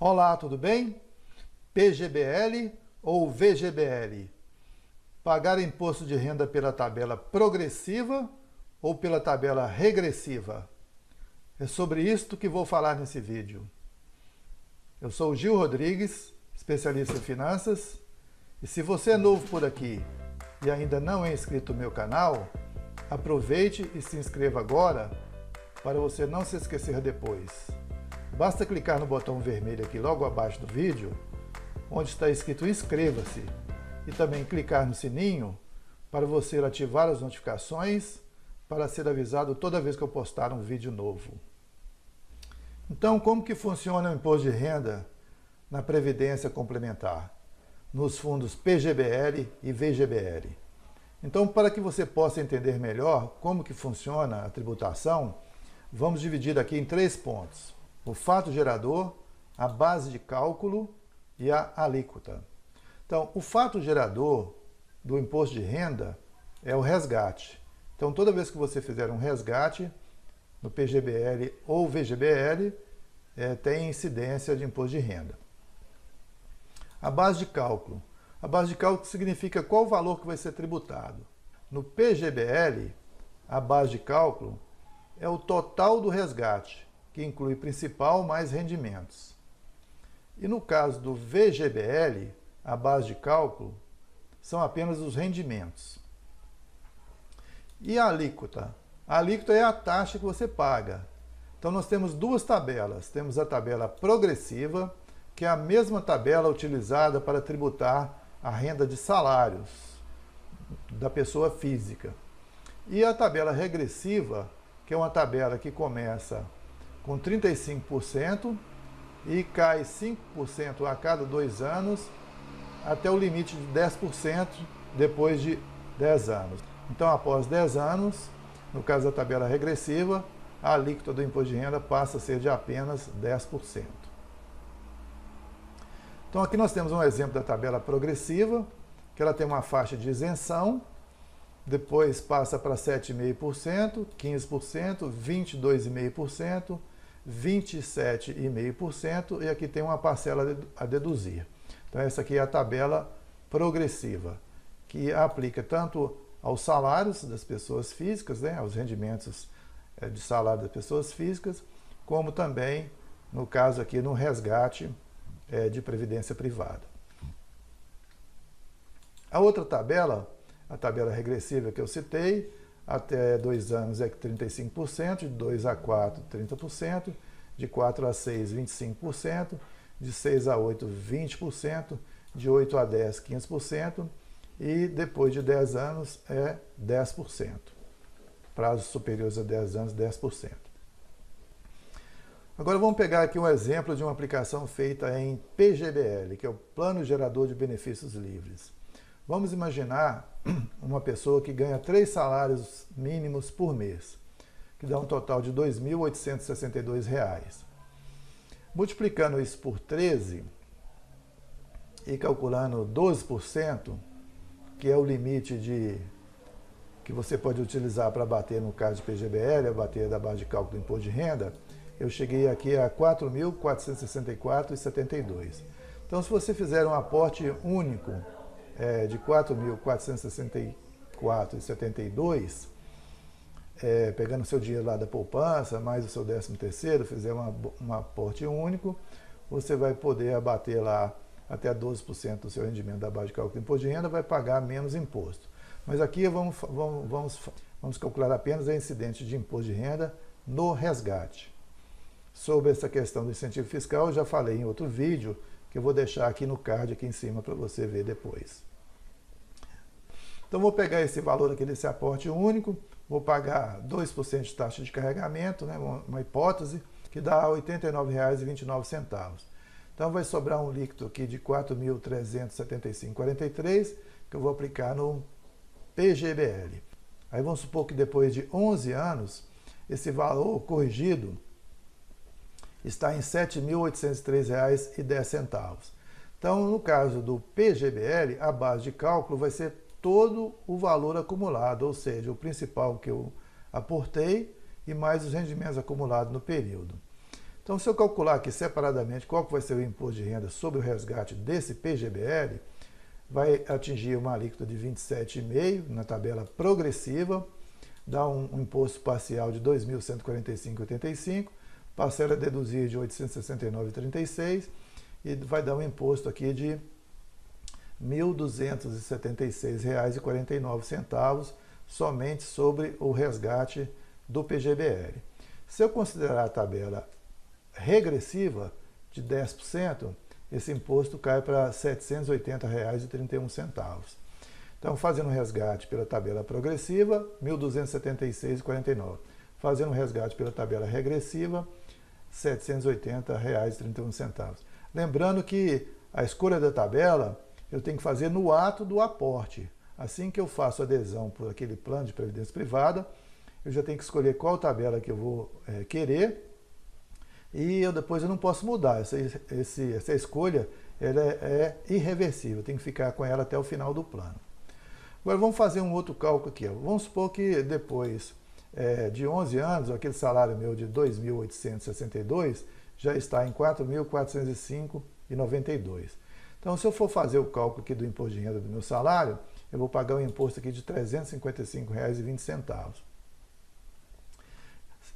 Olá, tudo bem? PGBL ou VGBL? Pagar imposto de renda pela tabela progressiva ou pela tabela regressiva? É sobre isto que vou falar nesse vídeo. Eu sou o Gil Rodrigues, especialista em finanças, e se você é novo por aqui e ainda não é inscrito no meu canal, aproveite e se inscreva agora para você não se esquecer depois. Basta clicar no botão vermelho aqui logo abaixo do vídeo, onde está escrito inscreva-se, e também clicar no sininho para você ativar as notificações para ser avisado toda vez que eu postar um vídeo novo. Então, como que funciona o imposto de renda na Previdência Complementar, nos fundos PGBL e VGBL? Então, para que você possa entender melhor como que funciona a tributação, vamos dividir aqui em 3 pontos: o fato gerador, a base de cálculo e a alíquota. Então, o fato gerador do imposto de renda é o resgate. Então, toda vez que você fizer um resgate no PGBL ou VGBL, tem incidência de imposto de renda. A base de cálculo. A base de cálculo significa qual o valor que vai ser tributado. No PGBL, a base de cálculo é o total do resgate, que inclui principal mais rendimentos. E no caso do VGBL, a base de cálculo são apenas os rendimentos. E a alíquota? A alíquota é a taxa que você paga. Então nós temos 2 tabelas. Temos a tabela progressiva, que é a mesma tabela utilizada para tributar a renda de salários da pessoa física. E a tabela regressiva, que é uma tabela que começa com 35% e cai 5% a cada 2 anos, até o limite de 10% depois de 10 anos. Então, após 10 anos, no caso da tabela regressiva, a alíquota do imposto de renda passa a ser de apenas 10%. Então, aqui nós temos um exemplo da tabela progressiva, que ela tem uma faixa de isenção, depois passa para 7,5%, 15%, 22,5%, 27,5% e aqui tem uma parcela a deduzir. Então essa aqui é a tabela progressiva, que aplica tanto aos salários das pessoas físicas, aos rendimentos de salário das pessoas físicas, como também, no caso aqui, no resgate de previdência privada. A outra tabela, a tabela regressiva que eu citei, até 2 anos é 35%, de 2 a 4, 30%, de 4 a 6, 25%, de 6 a 8, 20%, de 8 a 10, 15%, e depois de 10 anos é 10%. Prazos superiores a 10 anos, 10%. Agora vamos pegar aqui um exemplo de uma aplicação feita em PGBL, que é o Plano Gerador de Benefícios Livres. Vamos imaginar uma pessoa que ganha 3 salários mínimos por mês, que dá um total de R$ 2.862. Multiplicando isso por 13 e calculando 12%, que é o limite que você pode utilizar para bater no caso de PGBL, bater da base de cálculo do imposto de renda, eu cheguei aqui a R$ 4.464,72. Então, se você fizer um aporte único de R$ 4.464,72, pegando o seu dinheiro lá da poupança, mais o seu 13º, fizer um aporte único, você vai poder abater lá até 12% do seu rendimento da base de cálculo do imposto de renda, vai pagar menos imposto. Mas aqui vamos calcular apenas a incidência de imposto de renda no resgate. Sobre essa questão do incentivo fiscal, eu já falei em outro vídeo, que eu vou deixar aqui no card aqui em cima para você ver depois. Então vou pegar esse valor aqui desse aporte único, vou pagar 2% de taxa de carregamento, uma hipótese, que dá R$ 89,29. Então vai sobrar um líquido aqui de R$ 4.375,43, que eu vou aplicar no PGBL. Aí vamos supor que depois de 11 anos, esse valor corrigido está em R$ 7.803,10. Então, no caso do PGBL, a base de cálculo vai ser todo o valor acumulado, ou seja, o principal que eu aportei e mais os rendimentos acumulados no período. Então, se eu calcular aqui separadamente qual que vai ser o imposto de renda sobre o resgate desse PGBL, vai atingir uma alíquota de 27,5% na tabela progressiva, dá um imposto parcial de R$ 2.145,85, parcela deduzir de R$ 869,36 e vai dar um imposto aqui de R$ 1.276,49 somente sobre o resgate do PGBL. Se eu considerar a tabela regressiva de 10%, esse imposto cai para R$ 780,31. Então, fazendo um resgate pela tabela progressiva, R$ 1.276,49. Fazendo um resgate pela tabela regressiva, R$ 780,31. Lembrando que a escolha da tabela eu tenho que fazer no ato do aporte. Assim que eu faço adesão por aquele plano de previdência privada, eu já tenho que escolher qual tabela que eu vou querer e depois eu não posso mudar. Essa escolha ela é irreversível, eu tenho que ficar com ela até o final do plano. Agora vamos fazer um outro cálculo aqui. Vamos supor que depois de 11 anos, aquele salário meu de R$ 2.862 já está em R$ 4.405,92. Então, se eu for fazer o cálculo aqui do imposto de renda do meu salário, eu vou pagar um imposto aqui de R$ 355,20.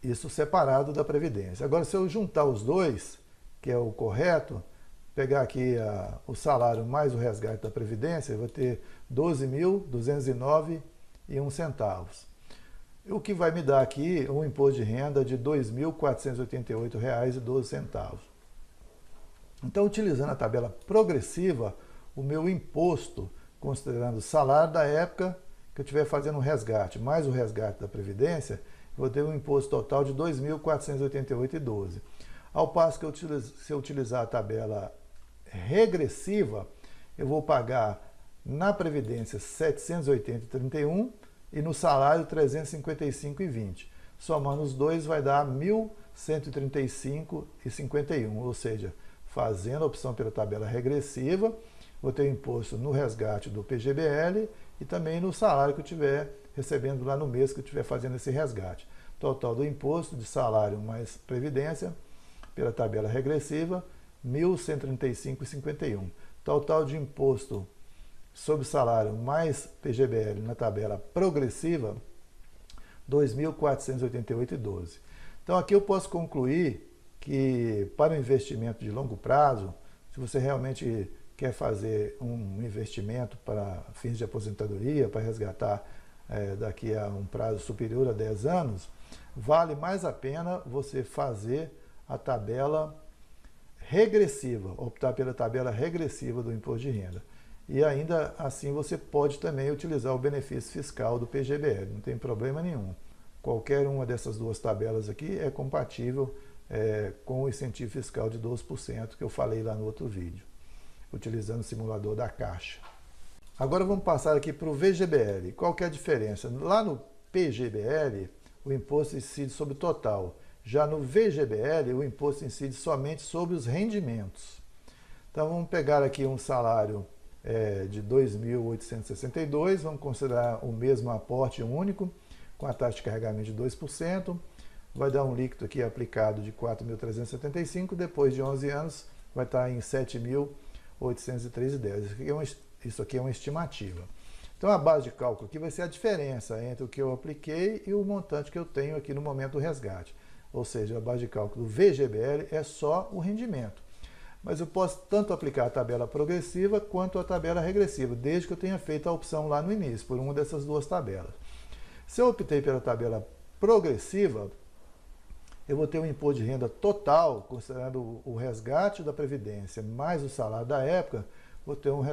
Isso separado da Previdência. Agora, se eu juntar os dois, que é o correto, pegar aqui o salário mais o resgate da Previdência, eu vou ter R$ 12.209,01. O que vai me dar aqui um imposto de renda de R$ 2.488,12. Então, utilizando a tabela progressiva, o meu imposto, considerando o salário da época que eu estiver fazendo o resgate, mais o resgate da Previdência, vou ter um imposto total de R$ 2.488,12. Ao passo que se eu utilizar a tabela regressiva, eu vou pagar na Previdência R$ 780,31 e no salário R$ 355,20. Somando os dois vai dar R$ 1.135,51, ou seja, fazendo a opção pela tabela regressiva, vou ter imposto no resgate do PGBL e também no salário que eu estiver recebendo lá no mês que eu estiver fazendo esse resgate. Total do imposto de salário mais previdência pela tabela regressiva, R$ 1.135,51. Total de imposto sobre salário mais PGBL na tabela progressiva, R$ 2.488,12. Então aqui eu posso concluir que para o investimento de longo prazo, se você realmente quer fazer um investimento para fins de aposentadoria, para resgatar daqui a um prazo superior a 10 anos, vale mais a pena você fazer a tabela regressiva, optar pela tabela regressiva do imposto de renda. E ainda assim você pode também utilizar o benefício fiscal do PGBL, não tem problema nenhum. Qualquer uma dessas duas tabelas aqui é compatível com o incentivo fiscal de 12% que eu falei lá no outro vídeo, utilizando o simulador da Caixa. Agora vamos passar aqui para o VGBL. Qual que é a diferença? Lá no PGBL, o imposto incide sobre o total. Já no VGBL, o imposto incide somente sobre os rendimentos. Então vamos pegar aqui um salário de R$ 2.862, vamos considerar o mesmo aporte único, com a taxa de carregamento de 2%, vai dar um líquido aqui aplicado de R$ 4.375, depois de 11 anos vai estar em R$ 7.803,10. Isso aqui é uma estimativa. Então a base de cálculo aqui vai ser a diferença entre o que eu apliquei e o montante que eu tenho aqui no momento do resgate. Ou seja, a base de cálculo do VGBL é só o rendimento. Mas eu posso tanto aplicar a tabela progressiva quanto a tabela regressiva, desde que eu tenha feito a opção lá no início, por uma dessas duas tabelas. Se eu optei pela tabela progressiva, eu vou ter um imposto de renda total, considerando o resgate da Previdência mais o salário da época, vou ter um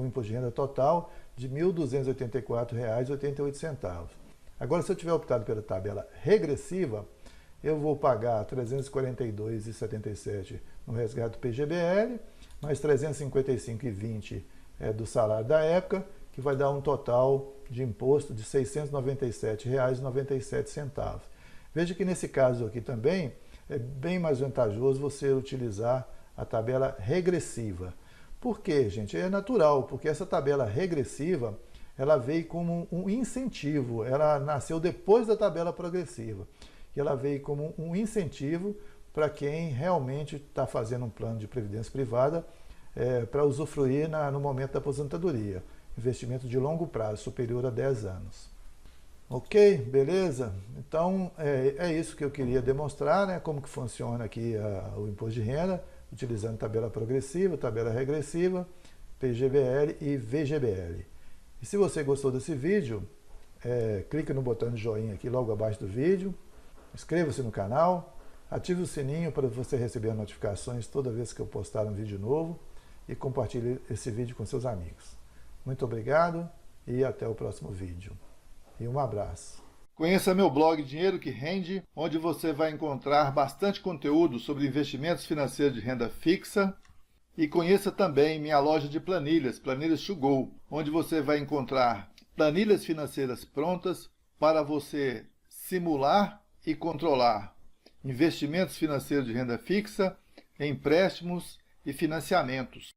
imposto de renda total de R$ 1.284,88. Agora, se eu tiver optado pela tabela regressiva, eu vou pagar R$ 342,77 no resgate do PGBL, mais R$ 355,20 do salário da época, que vai dar um total de imposto de R$ 697,97. Veja que nesse caso aqui também é bem mais vantajoso você utilizar a tabela regressiva. Por quê, gente? É natural, porque essa tabela regressiva ela veio como um incentivo, ela nasceu depois da tabela progressiva. E ela veio como um incentivo para quem realmente está fazendo um plano de previdência privada para usufruir no momento da aposentadoria. Investimento de longo prazo, superior a 10 anos. Ok? Beleza? Então, é isso que eu queria demonstrar, né? Como que funciona aqui o imposto de renda, utilizando tabela progressiva, tabela regressiva, PGBL e VGBL. E se você gostou desse vídeo, clique no botão de joinha aqui logo abaixo do vídeo, inscreva-se no canal, ative o sininho para você receber as notificações toda vez que eu postar um vídeo novo e compartilhe esse vídeo com seus amigos. Muito obrigado e até o próximo vídeo. E um abraço. Conheça meu blog Dinheiro que Rende, onde você vai encontrar bastante conteúdo sobre investimentos financeiros de renda fixa. E conheça também minha loja de planilhas, Planilhas to Go, onde você vai encontrar planilhas financeiras prontas para você simular e controlar investimentos financeiros de renda fixa, empréstimos e financiamentos.